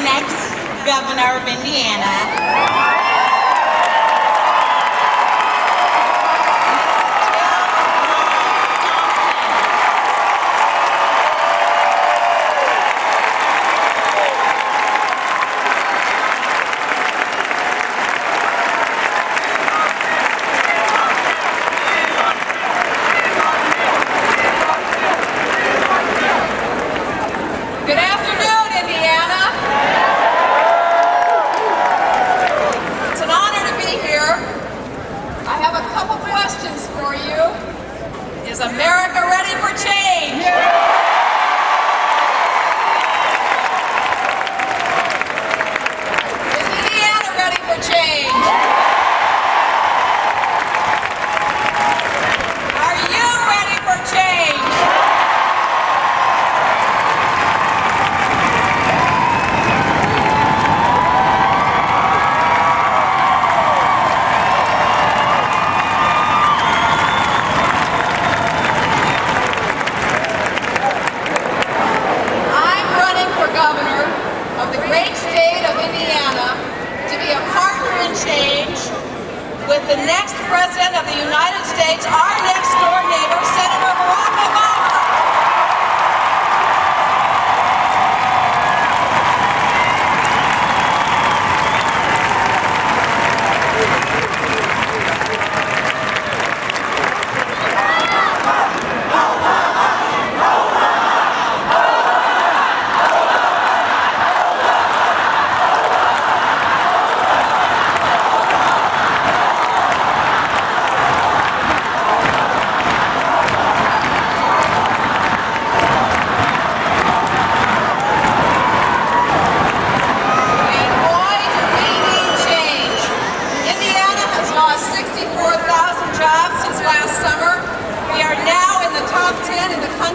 next governor of Indiana. Is America ready for change? Is Indiana ready for change? Are you ready for change? With the next President of the United States, our next door neighbor, Senator Barack Obama.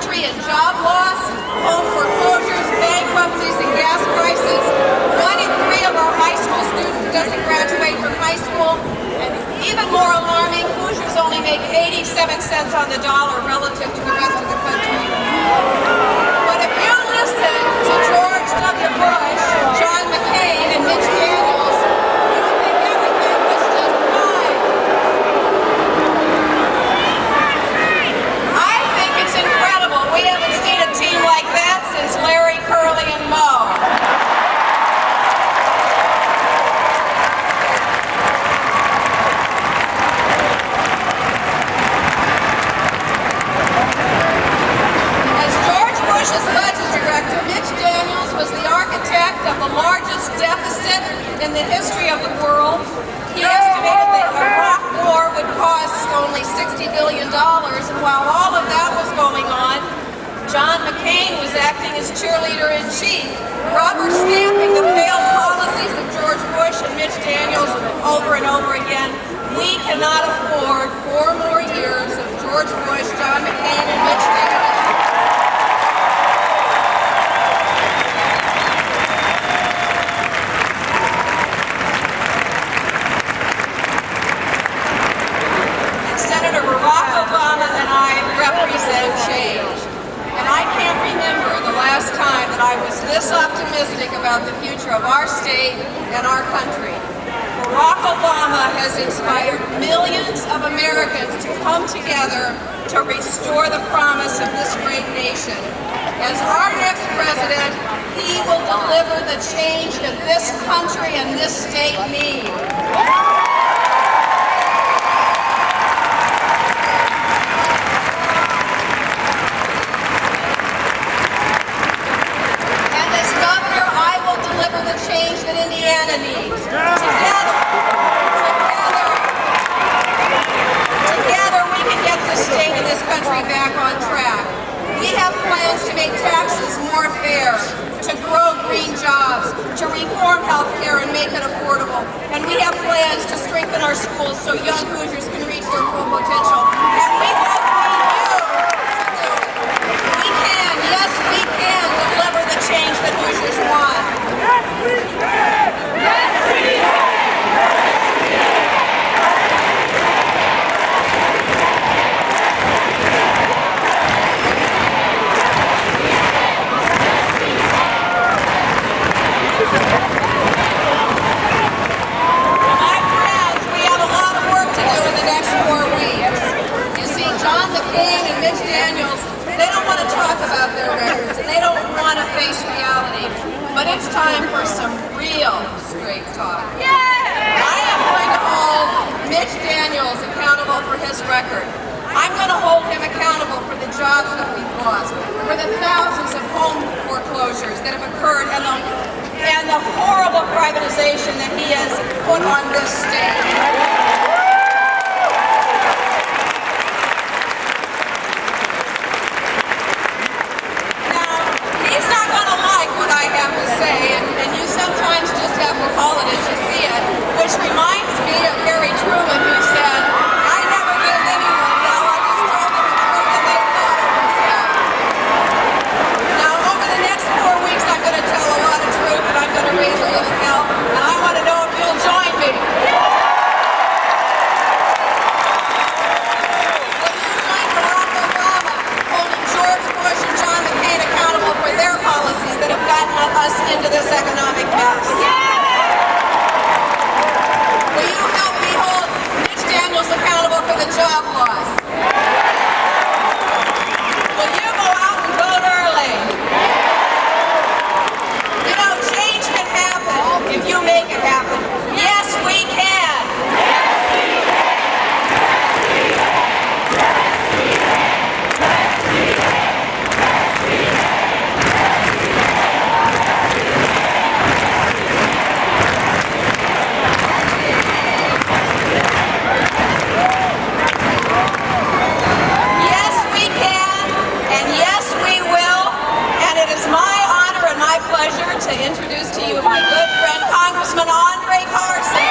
In job loss, home foreclosures, bankruptcies, and gas prices. 1 in 3 of our high school students doesn't graduate from high school. And even more alarming, Hoosiers only make 87 cents on the dollar relative to the rest of the country. But if you listen to George W. Bush, John McCain, and Mitch Daniels, you would think everything was just fine. I think it's incredible. We haven't seen a team like that since Larry, Curly, and Moe. As George Bush's budget director, Mitch Daniels was the architect of the largest deficit in the history of the world. He estimated that the Iraq War would cost only $60 billion, and while all of that was going on, John McCain was acting as cheerleader-in-chief, rubber stamping the failed policies of George Bush and Mitch Daniels over and over again. We cannot afford 4 more years of George Bush, John McCain, and Mitch Daniels. Senator Barack Obama and I represent change. And I can't remember the last time that I was this optimistic about the future of our state and our country. Barack Obama has inspired millions of Americans to come together to restore the promise of this great nation. As our next president, he will deliver the change that this country and this state need. The change that Indiana needs. Together we can get this state and this country back on track. We have plans to make taxes more fair, to grow green jobs, to reform health care and make it affordable. And we have plans to strengthen our schools so young Hoosiers can reach their full potential. And we both need you to do it. We can, yes we can, deliver the change that Hoosiers want. Yes, we can! Yes, we can! real straight talk. I am going to hold Mitch Daniels accountable for his record. I'm going to hold him accountable for the jobs that we've lost, for the thousands of home foreclosures that have occurred, and the horrible privatization that he has put on this state. And you sometimes just have to call it as you see it, which reminds me of Harry Truman, who said, I never gave anyone hell, I just told them the truth and they thought it was hell. Now, over the next 4 weeks, I'm going to tell a lot of truth and I'm going to raise a little hell, and I want to know if you'll join me. Will you join Barack Obama holding George Bush and John McCain accountable for their policies that have gotten us into this economic mess? Will you help me hold Mitch Daniels accountable for the job loss? Will you go out and vote early? You know, change can happen if you make it happen. Yes, we can. To introduce to you my good friend, Congressman Carson.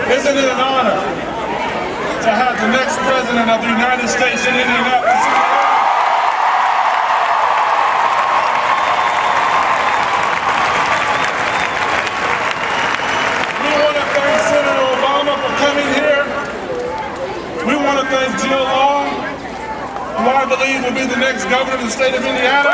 Isn't it an honor to have the next president of the United States in Indianapolis? We want to thank Senator Obama for coming here. We want to thank Jill Long, who I believe will be the next governor of the state of Indiana.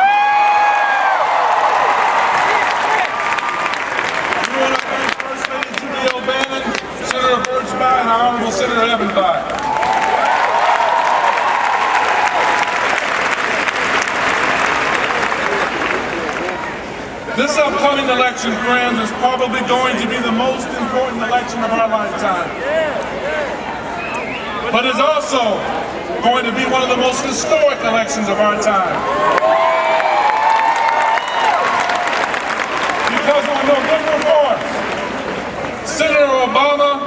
We want to thank First Lady Judy O'Bannon, Senator Birchby, and our Honorable Senator Evanby. This upcoming election, friends, is probably going to be the most important election of our lifetime. But it's also going to be one of the most historic elections of our time. Because on November 4th, Senator Obama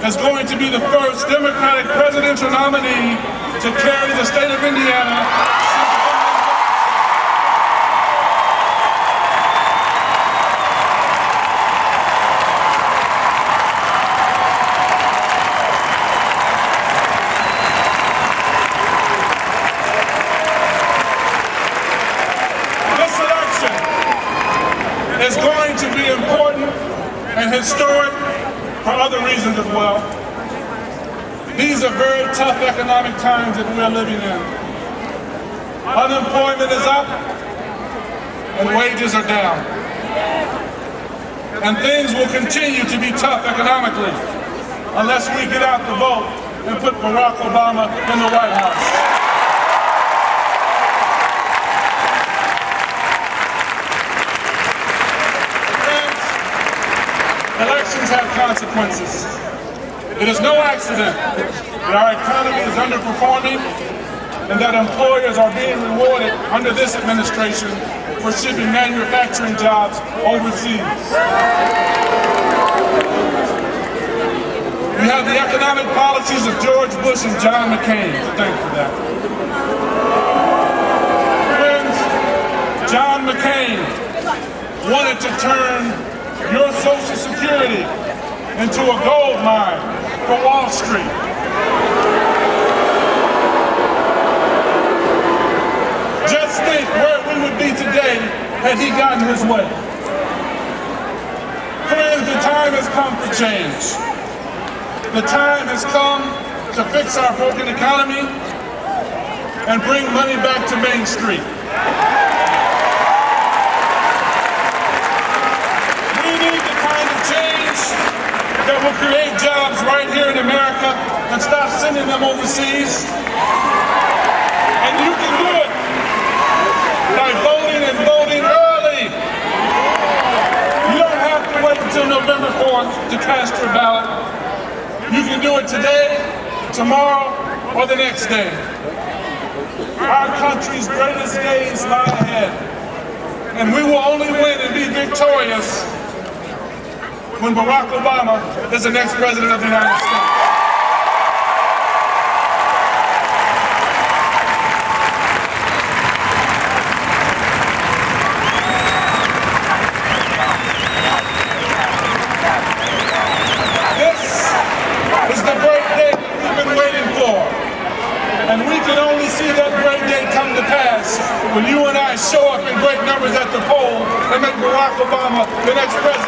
is going to be the first Democratic presidential nominee to carry the state of Indiana. This election is going to be important and historic for other reasons as well. These are very tough economic times that we're living in. Unemployment is up and wages are down. And things will continue to be tough economically unless we get out the vote and put Barack Obama in the White House. Elections have consequences. It is no accident that our economy is underperforming and that employers are being rewarded under this administration for shipping manufacturing jobs overseas. We have the economic policies of George Bush and John McCain to thank for that. Friends, John McCain wanted to turn your Social Security into a gold mine for Wall Street. Just think where we would be today had he gotten his way. Friends, the time time has come for change. The time has come to fix our broken economy and bring money back to Main Street. We need the kind of change that will create jobs right here in America and stop sending them overseas. And you can do it by voting and voting early. You don't have to wait until November 4th to cast your ballot. You can do it today, tomorrow, or the next day. Our country's greatest days lie ahead. And we will only win and be victorious when Barack Obama is the next president of the United States. This is the great day we've been waiting for. And we can only see that great day come to pass when you and I show up in great numbers at the poll and make Barack Obama the next president.